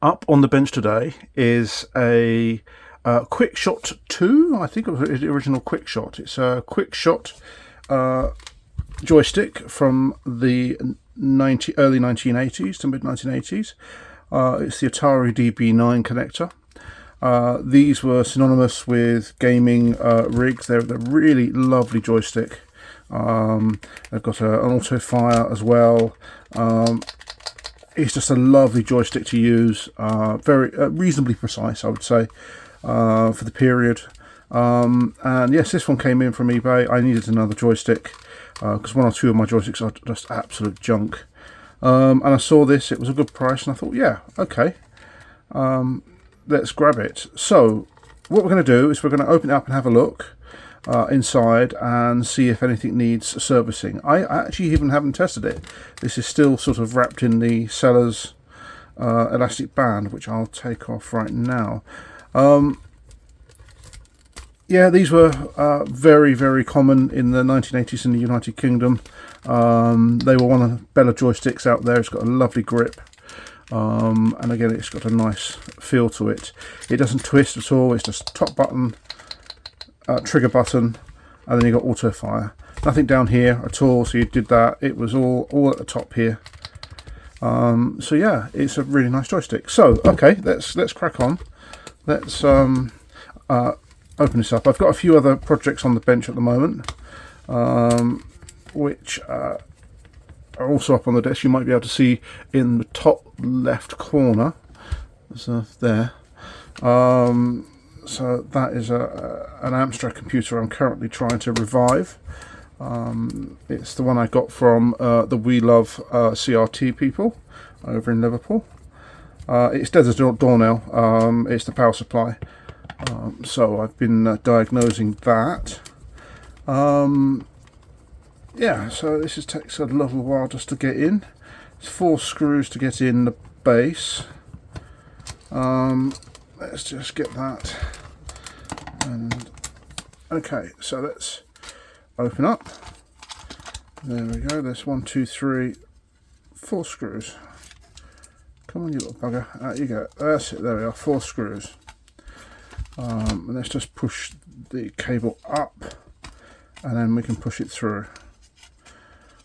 Up on the bench today is a quickshot 2. I think it was the original quickshot. It's a quickshot joystick from the early 1980s to mid 1980s. It's the Atari DB9 connector. These were synonymous with gaming rigs. They're a really lovely joystick. They've got an auto fire as well. It's just a lovely joystick to use, very reasonably precise, I would say, for the period. And yes, this one came in from eBay. I needed another joystick because one or two of my joysticks are just absolute junk. And I saw this, it was a good price, and I thought, yeah, okay, let's grab it. So what we're going to do is we're going to open it up and have a look inside and see if anything needs servicing. I actually even haven't tested it. This is still sort of wrapped in the seller's elastic band, which I'll take off right now. Yeah, these were very, very common in the 1980s in the United Kingdom. They were one of the better joysticks out there. It's got a lovely grip. And again, it's got a nice feel to it. It doesn't twist at all. It's just top button, trigger button, and then you got auto fire. Nothing down here at all, so you did that. It was all at the top here. So yeah, it's a really nice joystick. So okay, let's crack on. Let's open this up. I've got a few other projects on the bench at the moment, which are also up on the desk. You might be able to see in the top left corner. So there. So that is an Amstrad computer I'm currently trying to revive. It's the one I got from the We Love CRT people over in Liverpool. It's dead as a doornail. It's the power supply. So I've been diagnosing that. Yeah, so this takes a little while just to get in. It's 4 screws to get in the base. Let's just get that. And okay, so let's open up. There we go. There's 1, 2, 3, 4 screws. Come on, you little bugger. Out you go. That's it. There we are. 4 screws. And let's just push the cable up, and then we can push it through.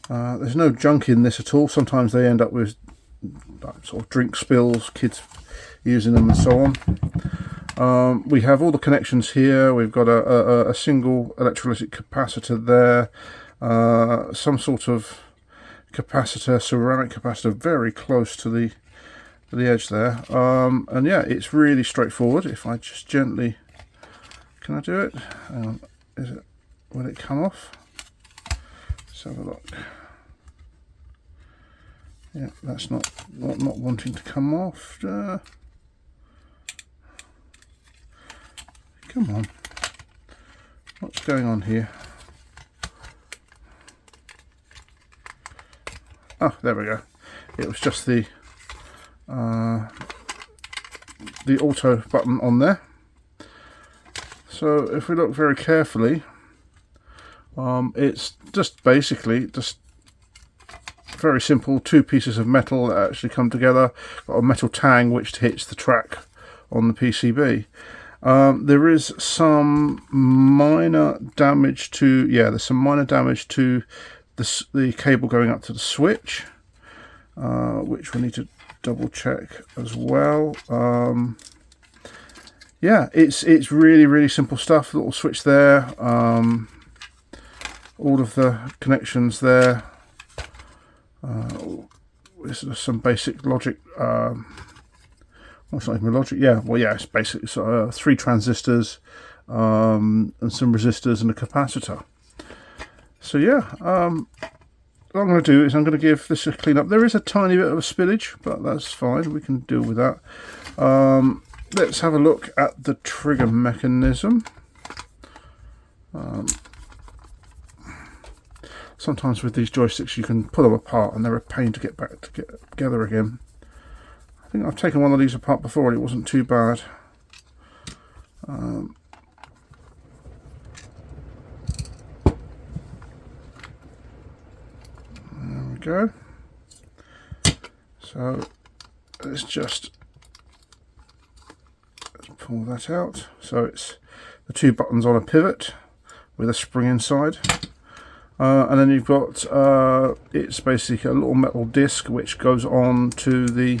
There's no junk in this at all. Sometimes they end up with like, sort of drink spills, kids using them and so on. We have all the connections here. We've got a single electrolytic capacitor there, some sort of capacitor, ceramic capacitor, very close to the edge there. And yeah, it's really straightforward. If I just gently, can I do it? Will it come off? Let's have a look. Yeah, that's not wanting to come off. Come on. What's going on here? Oh, there we go. It was just the auto button on there. So if we look very carefully, it's just basically just very simple, 2 pieces of metal that actually come together. Got a metal tang which hits the track on the PCB. There is some minor damage to, there's some minor damage to the cable going up to the switch, which we need to double check as well. Yeah, it's really, really simple stuff. Little switch there, all of the connections there. This is some basic logic. Well, it's not even logic. Yeah, well, yeah, it's basically sort of 3 transistors and some resistors and a capacitor. So yeah, what I'm going to do is I'm going to give this a clean up. There is a tiny bit of a spillage, but that's fine. We can deal with that. Let's have a look at the trigger mechanism. Sometimes with these joysticks you can pull them apart and they're a pain to get back together again. I think I've taken one of these apart before and it wasn't too bad. There we go. So let's just pull that out. So it's the two buttons on a pivot with a spring inside. And then you've got, it's basically a little metal disc which goes on to the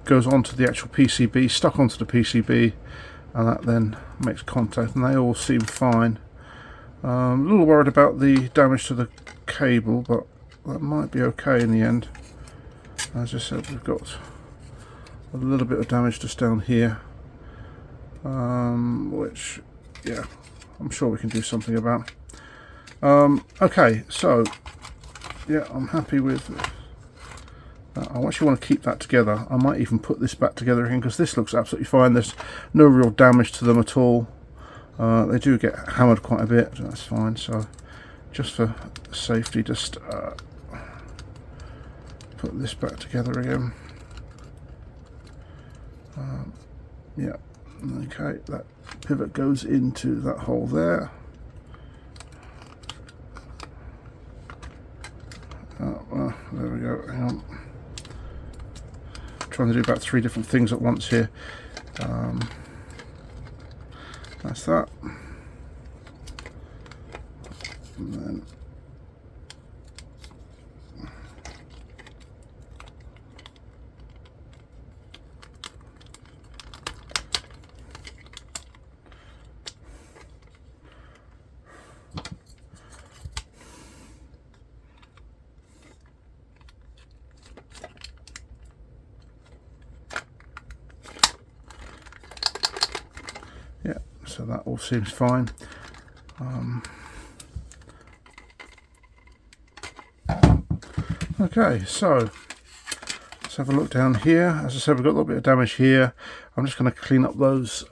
actual PCB, stuck onto the PCB, and that then makes contact, and they all seem fine. A little worried about the damage to the cable, but that might be okay in the end. As I said, we've got a little bit of damage just down here, which, yeah, I'm sure we can do something about. Okay, so yeah, I'm happy with that. I actually want to keep that together. I might even put this back together again because this looks absolutely fine. There's no real damage to them at all. They do get hammered quite a bit, but that's fine. So just for safety, just put this back together again. Yeah, okay, that pivot goes into that hole there. Well, there we go, hang on. Trying to do about 3 different things at once here. That's that. And then yeah, so that all seems fine. Okay, so let's have a look down here. As I said, we've got a little bit of damage here. I'm just going to clean up those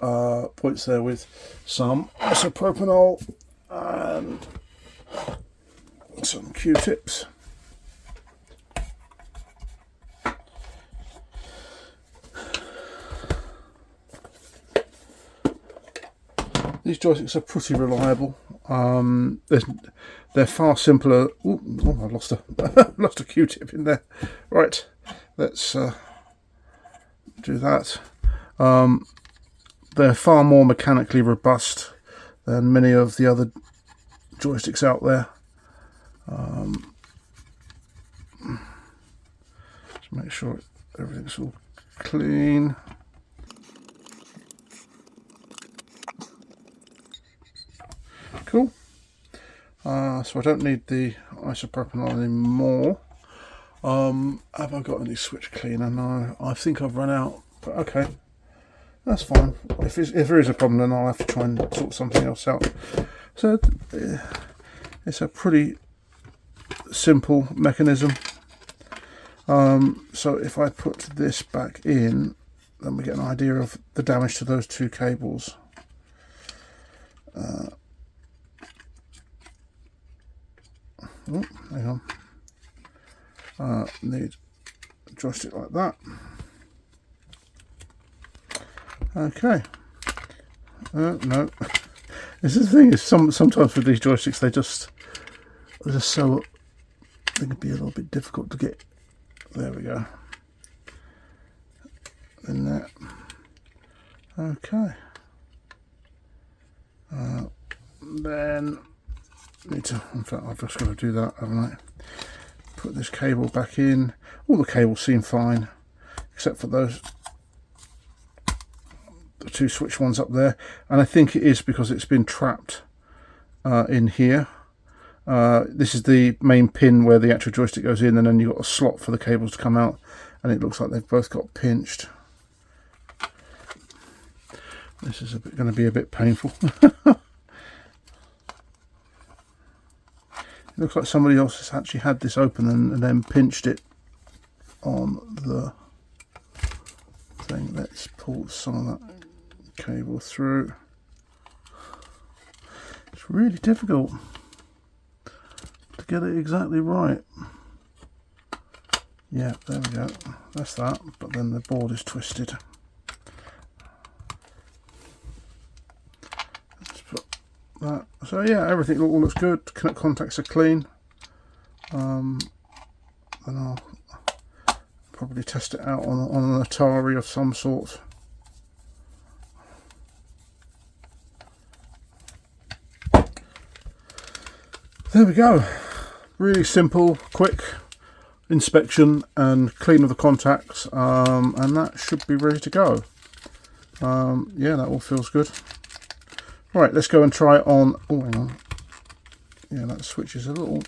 points there with some isopropanol and some Q-tips. These joysticks are pretty reliable. They're far simpler. Ooh, oh, I lost a Q-tip in there. Right, let's do that. They're far more mechanically robust than many of the other joysticks out there. Just make sure everything's all clean. Cool. So I don't need the isopropanol anymore. Have I got any switch cleaner? No, I think I've run out. But okay, that's fine. If there is a problem, then I'll have to try and sort something else out. So it's a pretty simple mechanism. So if I put this back in, then we get an idea of the damage to those 2 cables. Oh, hang on. Need a joystick like that. Okay. No. This is the thing. Is sometimes with these joysticks, they're just so. They can be a little bit difficult to get. There we go. In there. Okay. Then. In fact, I've just got to do that, haven't I? Put this cable back in. All the cables seem fine, except for the 2 switch ones up there. And I think it is because it's been trapped in here. This is the main pin where the actual joystick goes in, and then you've got a slot for the cables to come out. And it looks like they've both got pinched. This is going to be a bit painful. It looks like somebody else has actually had this open and then pinched it on the thing. Let's pull some of that cable through. It's really difficult to get it exactly right. Yeah, there we go. That's that, but then the board is twisted. Let's put that. So yeah, everything all looks good. Contacts are clean. And I'll probably test it out on an Atari of some sort. There we go. Really simple, quick inspection and clean of the contacts, and that should be ready to go. Yeah, that all feels good. Right, let's go and try it on. Oh, hang on. Yeah, that switch is a little.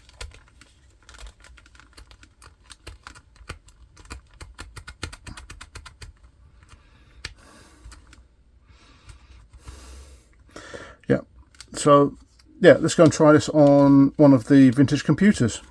Yeah. So yeah, let's go and try this on one of the vintage computers.